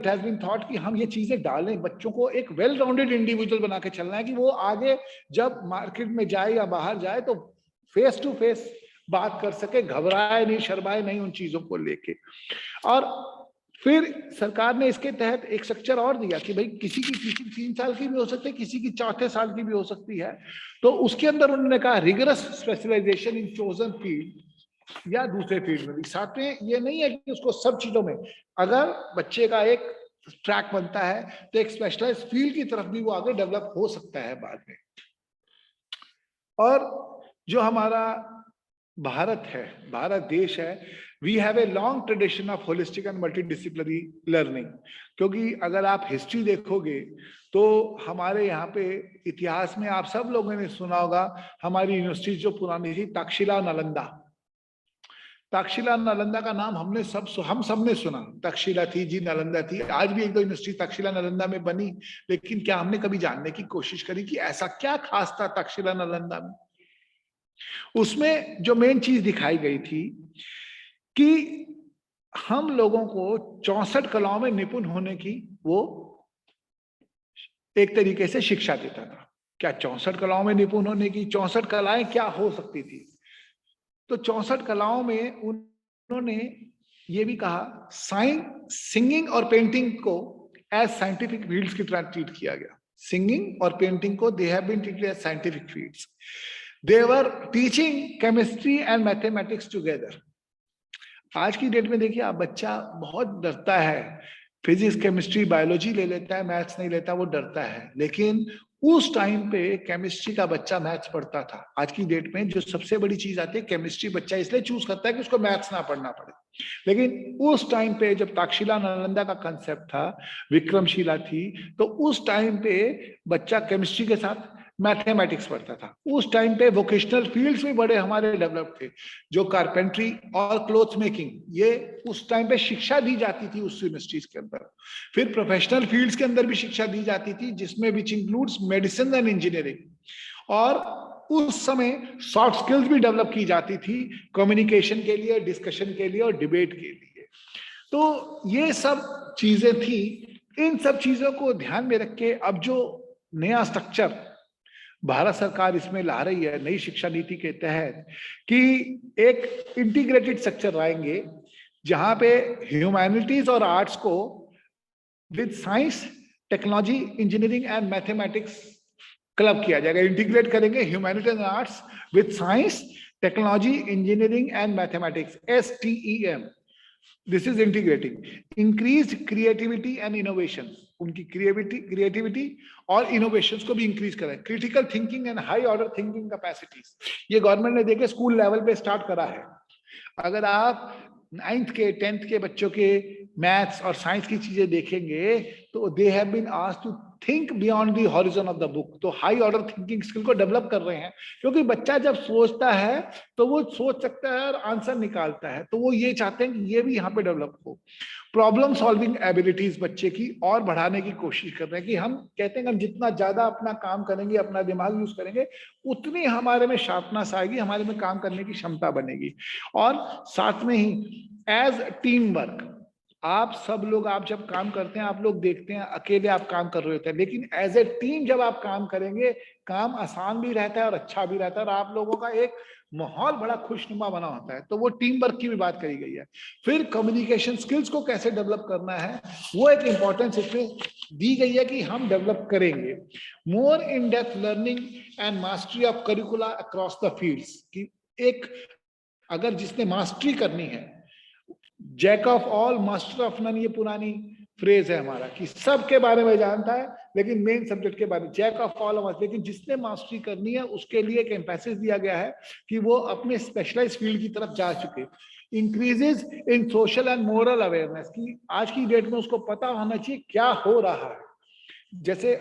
has been thought कि हम ये चीजें डालें, बच्चों को एक वेल राउंडेड इंडिविजुअल बना के चलना है कि वो आगे जब मार्केट में जाए या बाहर जाए तो फेस टू फेस बात कर सके, घबराए नहीं, शर्माए नहीं उन चीजों को लेके। और फिर सरकार ने इसके तहत एक स्ट्रक्चर और दिया कि भाई किसी की टीचिंग 3 साल की भी हो सकती है, किसी की 4 साल की भी हो सकती है। तो उसके अंदर उन्होंने कहा रिगरस स्पेशलाइजेशन इन चोजन फील्ड या दूसरे फील्ड में भी। साथ में ये नहीं है कि उसको सब चीजों में, अगर बच्चे का एक ट्रैक बनता है तो एक स्पेशलाइज्ड फील्ड की तरफ भी वो आगे डेवलप हो सकता है बाद में। और जो हमारा भारत है, भारत देश है, we have a long tradition of holistic and multidisciplinary learning. क्योंकि अगर आप हिस्ट्री देखोगे तो हमारे यहाँ पे इतिहास में आप सब लोगों ने सुना होगा, हमारी यूनिवर्सिटी जो पुरानी थी तक्षशिला नालंदा, तक्षशिला नालंदा का नाम हम सब ने सुना, तक्षशिला थी जी, नालंदा थी। आज भी एक दो यूनिवर्सिटी तक्षशिला नालंदा में बनी, लेकिन क्या हमने कभी जानने की कोशिश करी कि ऐसा क्या खास था तक्षशिला नालंदा में? उसमें जो मेन चीज दिखाई गई थी कि हम लोगों को 64 कलाओं में निपुण होने की वो एक तरीके से शिक्षा देता था। क्या 64 कलाओं में निपुण होने की 64 कलाएं क्या हो सकती थी? तो 64 कलाओं में उन्होंने ये भी कहा सिंगिंग और पेंटिंग को एज साइंटिफिक फील्ड्स की तरह ट्रीट किया गया। सिंगिंग और पेंटिंग को they have been treated as scientific fields. They were teaching chemistry and mathematics together. आज की डेट में देखिए आप, बच्चा बहुत डरता है, फिजिक्स, केमिस्ट्री, बायोलॉजी ले लेता है, मैथ्स नहीं लेता, वो डरता है। लेकिन उस टाइम पे केमिस्ट्री का बच्चा मैथ्स पढ़ता था। आज की डेट में जो सबसे बड़ी चीज आती है, केमिस्ट्री बच्चा इसलिए चूज करता है कि उसको मैथ्स ना पढ़ना पड़े। लेकिन उस टाइम पे जब तक्षशिला नालंदा का कंसेप्ट था, विक्रमशिला थी, तो उस टाइम पे बच्चा केमिस्ट्री के साथ मैथमेटिक्स पढ़ता था। उस टाइम पे वोकेशनल फील्ड्स भी बड़े हमारे डेवलप थे, जो कारपेंट्री और क्लोथ मेकिंग, ये उस टाइम पे शिक्षा दी जाती थी उस यूनिवर्सिटीज के अंदर। फिर प्रोफेशनल फील्ड्स के अंदर भी शिक्षा दी जाती थी, जिसमें which includes medicine and engineering. और उस समय सॉफ्ट स्किल्स भी डेवलप की जाती थी, कम्युनिकेशन के लिए, डिस्कशन के लिए और डिबेट के लिए। तो ये सब चीजें थी। इन सब चीजों को ध्यान में रख के अब जो नया स्ट्रक्चर भारत सरकार इसमें ला रही है नई शिक्षा नीति के तहत, कि एक इंटीग्रेटेड स्ट्रक्चर लाएंगे जहां पे ह्यूमैनिटीज और आर्ट्स को with science, technology, engineering and mathematics club किया जाएगा। इंटीग्रेट करेंगे humanities and arts with science, technology, engineering and mathematics, STEM। This is integrating. Increase creativity and innovation, उनकी क्रिएटिविटी और इनोवेशंस को भी इंक्रीज करें। Critical thinking and high order thinking capacities, ये government ने देखे स्कूल लेवल पे स्टार्ट करा है। अगर आप 9th के 10th के बच्चों के मैथ्स और साइंस की चीजें देखेंगे तो they have been asked to think beyond the horizon of the book. तो हाई ऑर्डर थिंकिंग स्किल को डेवलप कर रहे हैं, क्योंकि बच्चा जब सोचता है तो वो सोच सकता है और आंसर निकालता है, तो वो ये चाहते हैं कि ये भी यहाँ पे डेवलप हो। प्रॉब्लम सॉल्विंग एबिलिटीज बच्चे की और बढ़ाने की कोशिश कर रहे हैं कि हम कहते हैं कि हम जितना ज्यादा अपना काम करेंगे, अपना दिमाग यूज करेंगे, उतनी हमारे में शार्पनेस आएगी, हमारे में काम करने की क्षमता बनेगी। और साथ में ही एज टीम वर्क, आप सब लोग, आप जब काम करते हैं आप लोग देखते हैं अकेले आप काम कर रहे होते हैं, लेकिन एज ए टीम जब आप काम करेंगे काम आसान भी रहता है और अच्छा भी रहता है, और आप लोगों का एक माहौल बड़ा खुशनुमा बना होता है। तो वो टीम वर्क की भी बात करी गई है। फिर कम्युनिकेशन स्किल्स को कैसे डेवलप करना है, वो एक इंपॉर्टेंस इसमें दी गई है कि हम डेवलप करेंगे। More in depth learning and mastery of curricula across the fields, कि एक अगर जिसने मास्टरी करनी है, jack of all master of none, ये पुरानी फ्रेज है हमारा कि सब के बारे में जानता है लेकिन मेन सब्जेक्ट के बारे में, जैक ऑफ ऑल, लेकिन जिसने मास्टरी करनी है उसके लिए एक एम्फेसिस दिया गया है कि वो अपने स्पेशलाइज्ड फील्ड की तरफ जा चुके। Increases in social and moral awareness, की आज की डेट में उसको पता होना चाहिए क्या हो रहा है। जैसे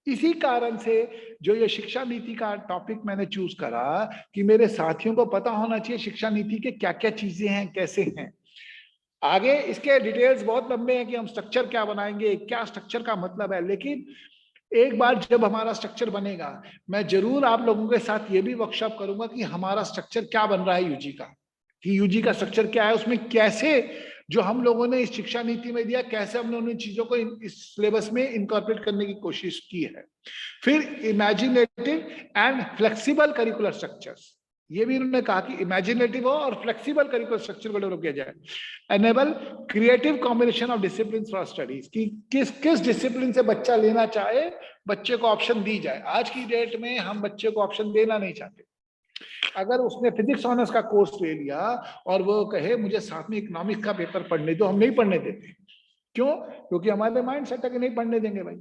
इसी कारण से जो ये शिक्षा नीति का टॉपिक मैंने चूज करा कि मेरे साथियों को पता होना चाहिए शिक्षा नीति के क्या क्या चीजें हैं, कैसे हैं। आगे इसके डिटेल्स बहुत लंबे हैं कि हम स्ट्रक्चर क्या बनाएंगे, क्या स्ट्रक्चर का मतलब है, लेकिन एक बार जब हमारा स्ट्रक्चर बनेगा मैं जरूर आप लोगों के साथ ये भी वर्कशॉप करूंगा कि हमारा स्ट्रक्चर क्या बन रहा है यूजी का, कि यूजी का स्ट्रक्चर क्या है, उसमें कैसे जो हम लोगों ने इस शिक्षा नीति में दिया कैसे हमने उन चीजों को इस सिलेबस में इनकॉर्पोरेट करने की कोशिश की है। फिर imaginative and flexible curricular structures, ये भी उन्होंने कहा कि इमेजिनेटिव हो और फ्लेक्सिबल करिकुलर स्ट्रक्चर को डेवलप किया जाए। Enable creative combination of discipline for studies, कि किस डिसिप्लिन से बच्चा लेना चाहे बच्चे को ऑप्शन दी जाए। आज की डेट में हम बच्चे को ऑप्शन देना नहीं चाहते। अगर उसने फिजिक्स ऑनर्स का कोर्स ले लिया और वो कहे मुझे साथ में इकोनॉमिक्स का पेपर पढ़ने दो, हम नहीं पढ़ने देते। क्यों? क्योंकि हमारे माइंड सेट है कि नहीं पढ़ने देंगे भाई।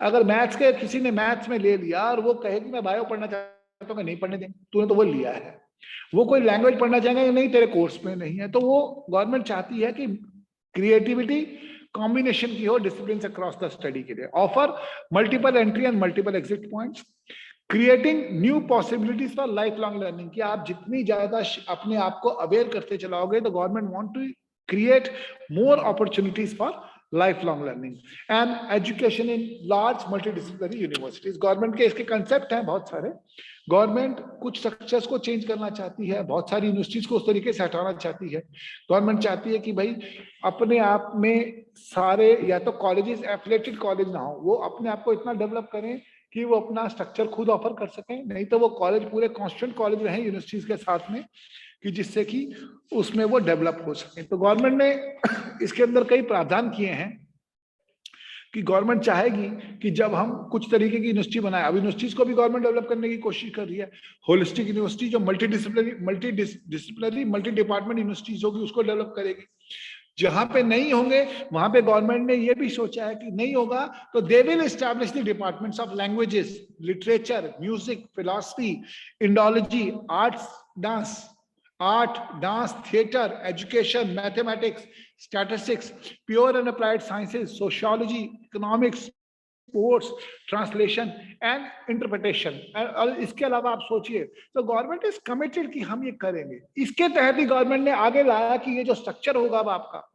अगर मैथ्स के किसी ने मैथ्स में ले लिया और वो कहे कि मैं बायो पढ़ना चाहता हूँ, नहीं पढ़ने देंगे, तूने तो वो लिया है। वो कोई लैंग्वेज पढ़ना चाहेंगे, नहीं तेरे कोर्स में नहीं है। तो वो गवर्नमेंट चाहती है कि क्रिएटिविटी कॉम्बिनेशन की हो डिसिप्लिन अक्रॉस द स्टडी के लिए। Offer multiple entry and multiple exit points, creating new possibilities for life long learning, कि आप जितनी ज्यादा अपने आप को अवेयर करते चलाओगे तो government want to create more opportunities for lifelong learning and education in large multidisciplinary universities। Government के इसके कंसेप्ट हैं बहुत सारे। गवर्नमेंट कुछ स्ट्रक्चर्स को चेंज करना चाहती है, बहुत सारी यूनिवर्सिटीज को उस तरीके से हटाना चाहती है। गवर्नमेंट चाहती है कि भाई अपने आप में सारे या तो कॉलेजेस एफिलिएटेड कॉलेज ना हो, वो अपने आप को इतना डेवलप करें कि वो अपना स्ट्रक्चर खुद ऑफर कर सकें, नहीं तो वो कॉलेज पूरे कॉन्स्टेंट कॉलेज रहे यूनिवर्सिटीज के साथ में, कि जिससे कि उसमें वो डेवलप हो सके। तो गवर्नमेंट ने इसके अंदर कई प्रावधान किए हैं कि गवर्नमेंट चाहेगी कि जब हम कुछ तरीके की यूनिवर्सिटी बनाए, अब यूनिवर्सिटीज को भी गवर्नमेंट डेवलप करने की कोशिश कर रही है। होलिस्टिक यूनिवर्सिटी जो multi disciplinary multi department universities होगी उसको डेवलप करेगी। जहां पे नहीं होंगे वहां पे गवर्नमेंट ने ये भी सोचा है कि नहीं होगा तो they will establish the departments of languages, literature, music, philosophy, Indology, art, dance, theatre, education, mathematics, statistics, pure and applied sciences, sociology, economics, sports, translation and interpretation. और इसके अलावा आप सोचिए तो गवर्नमेंट इज कमिटेड कि हम ये करेंगे। इसके तहत ही गवर्नमेंट ने आगे लाया कि ये जो स्ट्रक्चर होगा अब आपका,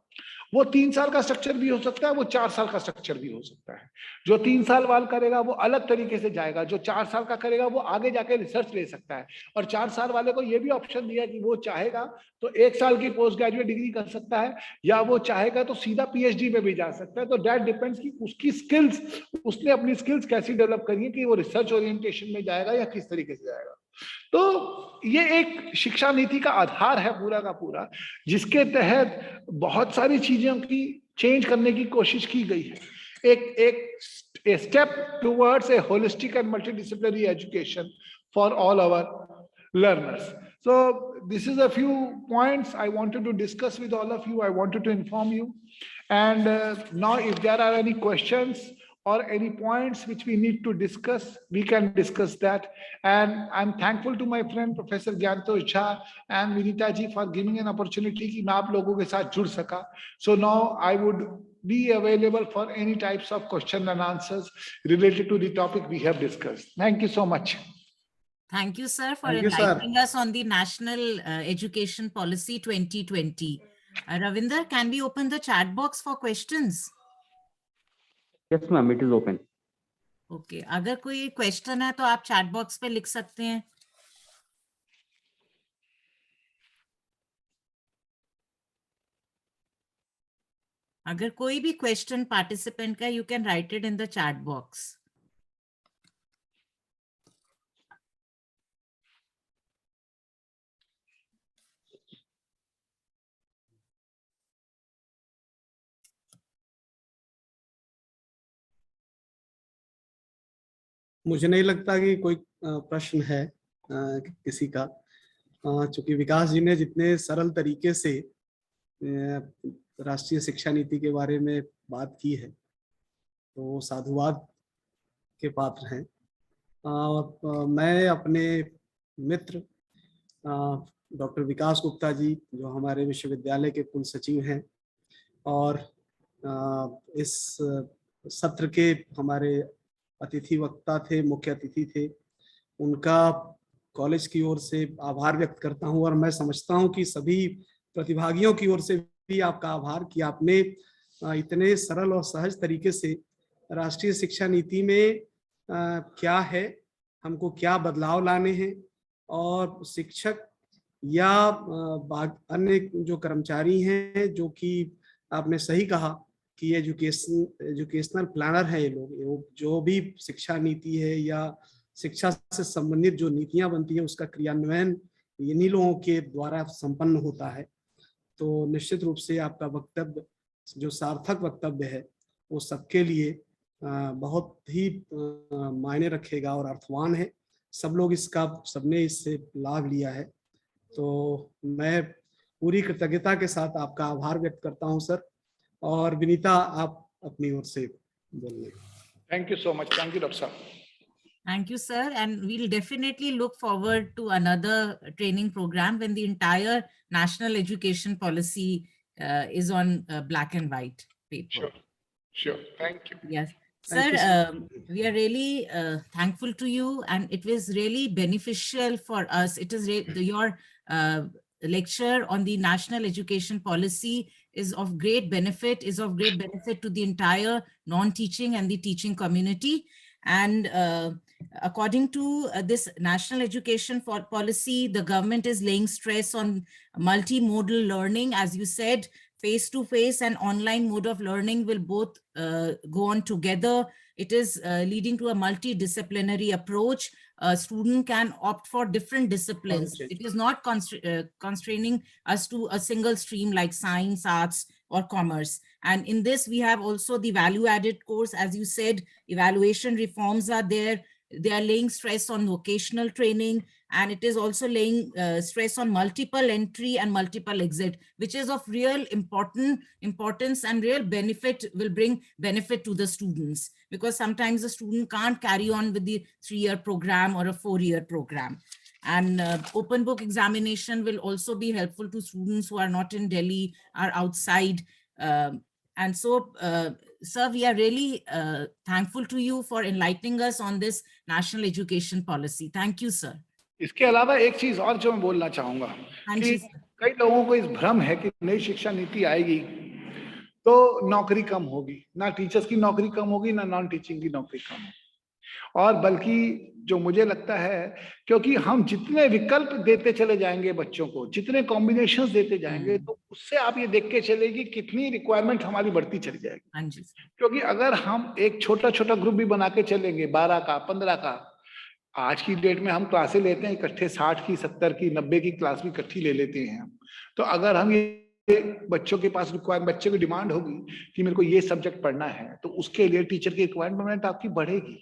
वो 3 साल का स्ट्रक्चर भी हो सकता है, वो 4 साल का स्ट्रक्चर भी हो सकता है। जो 3 साल वाला करेगा वो अलग तरीके से जाएगा, जो 4 साल का करेगा वो आगे जाके रिसर्च ले सकता है। और 4 साल वाले को ये भी ऑप्शन दिया कि वो चाहेगा तो 1 साल की पोस्ट ग्रेजुएट डिग्री कर सकता है, या वो चाहेगा तो सीधा पीएचडी में भी जा सकता है। तो दैट डिपेंड्स कि उसकी स्किल्स, उसने अपनी स्किल्स कैसी डेवलप करनी है, कि वो रिसर्च ओरिएंटेशन में जाएगा या किस तरीके से जाएगा। तो ये एक शिक्षा नीति का आधार है पूरा का पूरा, जिसके तहत बहुत सारी चीजों की चेंज करने की कोशिश की गई है। एक step towards a holistic and multidisciplinary education for all our learners. So this is a few points I wanted to discuss with all of you. I wanted to inform you, and now if there are any questions or any points which we need to discuss, we can discuss that. And I'm thankful to my friend Professor Gyantosh Jha and Vinita ji for giving an opportunity कि मैं आप लोगों के साथ जुड़ सका. So now I would be available for any types of question and answers related to the topic we have discussed. Thank you so much. Thank you, sir, for Thank you, sir. enlightening us on the National Education Policy 2020. Ravinder, can we open the chat box for questions? Yes, ma'am, it is open. Okay, अगर कोई question है तो आप chat box पे लिख सकते हैं. अगर कोई भी क्वेश्चन पार्टिसिपेंट का, you can write it in the chat box. मुझे नहीं लगता कि कोई प्रश्न है किसी का, चूंकि विकास जी ने जितने सरल तरीके से राष्ट्रीय शिक्षा नीति के बारे में बात की है तो वो साधुवाद के पात्र हैं. मैं अपने मित्र डॉक्टर विकास गुप्ता जी, जो हमारे विश्वविद्यालय के कुल सचिव हैं और इस सत्र के हमारे अतिथि वक्ता थे, मुख्य अतिथि थे, उनका कॉलेज की ओर से आभार व्यक्त करता हूं. और मैं समझता हूं कि सभी प्रतिभागियों की ओर से भी आपका आभार कि आपने इतने सरल और सहज तरीके से राष्ट्रीय शिक्षा नीति में क्या है, हमको क्या बदलाव लाने हैं, और शिक्षक या अन्य जो कर्मचारी हैं, जो कि आपने सही कहा कि एजुकेशनल प्लानर है ये लोग, जो भी शिक्षा नीति है या शिक्षा से संबंधित जो नीतियां बनती है उसका क्रियान्वयन इन्हीं लोगों के द्वारा संपन्न होता है. तो निश्चित रूप से आपका वक्तव्य जो सार्थक वक्तव्य है वो सबके लिए बहुत ही मायने रखेगा और अर्थवान है. सब लोग सबने इससे लाभ लिया है. तो मैं पूरी कृतज्ञता के साथ आपका आभार व्यक्त करता हूं सर. और विनीता, आप अपनी ओर से बोलिए. Thank you so much. Thank you, Dr. Saab. Thank you, sir. And we'll definitely look forward to another training program when the entire national education policy is on black and white paper. Sure. Thank you. Yes. Thank Sir, you, we are really thankful to you, and it was really beneficial for us. It is your lecture on the national education policy is of great benefit to the entire non-teaching and the teaching community. And according to this national education policy, the government is laying stress on multimodal learning. As you said, face-to-face and online mode of learning will both go on together. It is leading to a multidisciplinary approach. A student can opt for different disciplines. Okay. It is not constraining us to a single stream like science, arts, or commerce. And in this, we have also the value-added course. As you said, evaluation reforms are there. They are laying stress on vocational training, and it is also laying stress on multiple entry and multiple exit, which is of real importance and real benefit, will bring benefit to the students, because sometimes the student can't carry on with the 3-year program or a 4-year program. And open book examination will also be helpful to students who are not in Delhi, are outside. And so, sir, we are really thankful to you for enlightening us on this national education policy. Thank you, sir. इसके अलावा एक चीज और जो मैं बोलना चाहूंगा कि कई लोगों को इस भ्रम है कि नई शिक्षा नीति आएगी तो नौकरी कम होगी. ना टीचर्स की नौकरी कम होगी, ना नॉन टीचिंग की नौकरी कम होगी. और बल्कि जो मुझे लगता है, क्योंकि हम जितने विकल्प देते चले जाएंगे बच्चों को, जितने कॉम्बिनेशंस देते जाएंगे, तो उससे आप ये देख के चलेगी कितनी रिक्वायरमेंट हमारी बढ़ती चली जाएगी. क्योंकि अगर हम एक छोटा छोटा ग्रुप भी बना के चलेंगे, 12 का 15 का, आज की डेट में हम क्लासें लेते हैं इकट्ठे, 60 की 70 की 90 की क्लास भी इकट्ठी ले लेते हैं. तो अगर हम ये बच्चों के पास बच्चे की डिमांड होगी कि मेरे को ये सब्जेक्ट पढ़ना है, तो उसके लिए टीचर की रिक्वायरमेंट आपकी बढ़ेगी.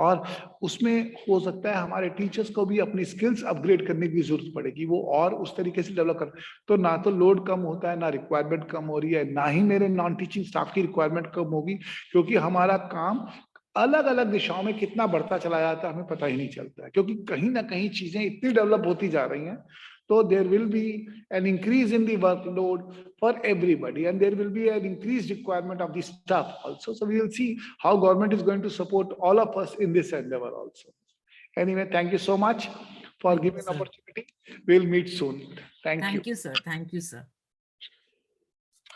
और उसमें हो सकता है हमारे टीचर्स को भी अपनी स्किल्स अपग्रेड करने की जरूरत पड़ेगी, वो और उस तरीके से डेवलप कर, तो ना तो लोड कम होता है, ना रिक्वायरमेंट कम हो रही है, ना ही मेरे नॉन टीचिंग स्टाफ की रिक्वायरमेंट कम होगी, क्योंकि हमारा काम अलग अलग दिशाओं में कितना बढ़ता चला जाता है हमें पता ही नहीं चलता है, क्योंकि कहीं ना कहीं चीजें इतनी डेवलप होती जा रही हैं. So there will be an increase in the workload for everybody, and there will be an increased requirement of the staff also. So we will see how government is going to support all of us in this endeavor also. Anyway, thank you so much for Thank you, giving sir. opportunity. We'll meet soon. Thank you. Thank you, sir. Thank you, sir.